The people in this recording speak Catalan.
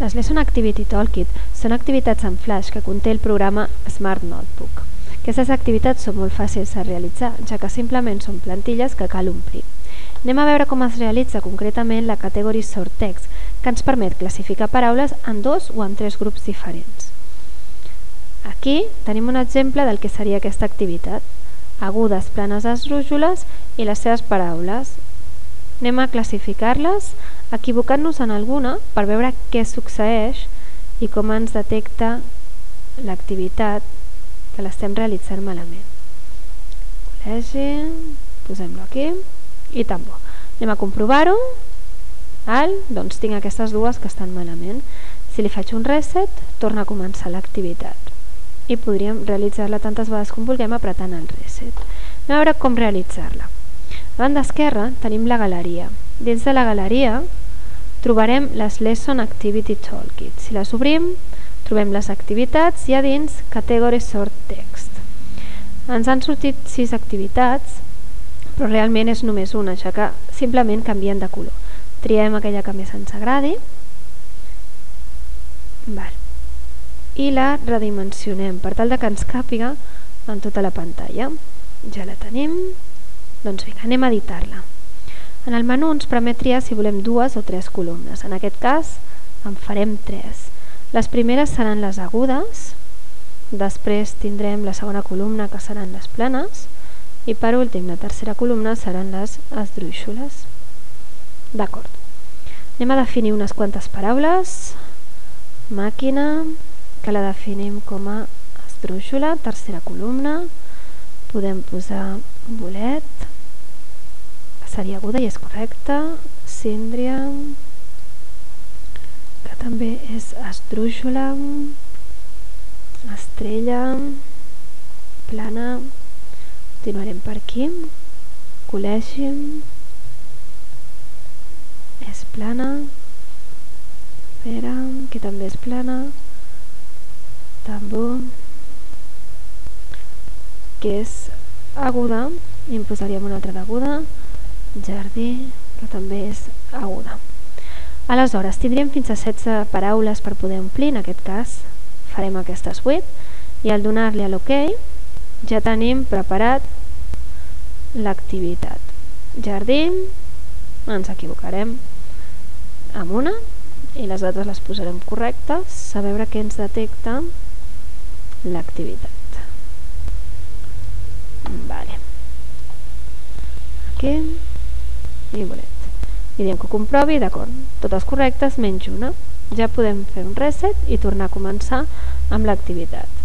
Les Lesson Activity Toolkit són activitats en Flash que conté el programa Smart Notebook. Aquestes activitats són molt fàcils de realitzar, ja que simplement són plantilles que cal omplir. Anem a veure com es realitza concretament la Category Sort Text, que ens permet classificar paraules en 2 o en 3 grups diferents. Aquí tenim un exemple del que seria aquesta activitat: agudes, planes, esdrúixoles i les seves paraules. Anem a classificar-les, equivocant-nos en alguna per veure què succeeix i com ens detecta l'activitat que l'estem realitzant malament. Col·legi, posem-lo aquí i tan bo. Anem a comprovar-ho. Doncs tinc aquestes dues que estan malament. Si li faig un reset, torna a començar l'activitat i podríem realitzar-la tantes vegades com vulguem apretant el reset. Anem a veure com realitzar-la. A banda esquerra tenim la galeria. Dins de la galeria trobarem les Lesson Activity Toolkit. Si les obrim, trobem les activitats i a dins Category Sort Text. Ens han sortit 6 activitats, però realment és només una, ja que simplement canvien de color. Triem aquella que més ens agradi i la redimensionem per tal que ens càpiga en tota la pantalla. Ja la tenim. Doncs vinga, anem a editar-la. En el menú ens permet triar si volem 2 o 3 columnes. En aquest cas en farem 3. Les primeres seran les agudes, després tindrem la segona columna que seran les planes i per últim la tercera columna seran les esdrúixoles. D'acord. Anem a definir unes quantes paraules. Màquina, que la definim com a esdrúixola, tercera columna. Podem posar bolet, que seria aguda i és correcta. Síndria, que també és esdrúixola. Estrella, plana. Continuarem per aquí. Col·legi, és plana. Pera, que també és plana. Tambor, que és aguda, i en posaríem una altra d'aguda. Jardí, que també és aguda. Aleshores, tindríem fins a 16 paraules per poder omplir. En aquest cas farem aquestes 8 i al donar-li a l'OK ja tenim preparat l'activitat. Jardí, ens equivocarem amb una i les altres les posarem correctes a veure què ens detecta l'activitat. Aquí i bolet. I diem que ho comprovi, d'acord, totes correctes menys una. Ja podem fer un reset i tornar a començar amb l'activitat.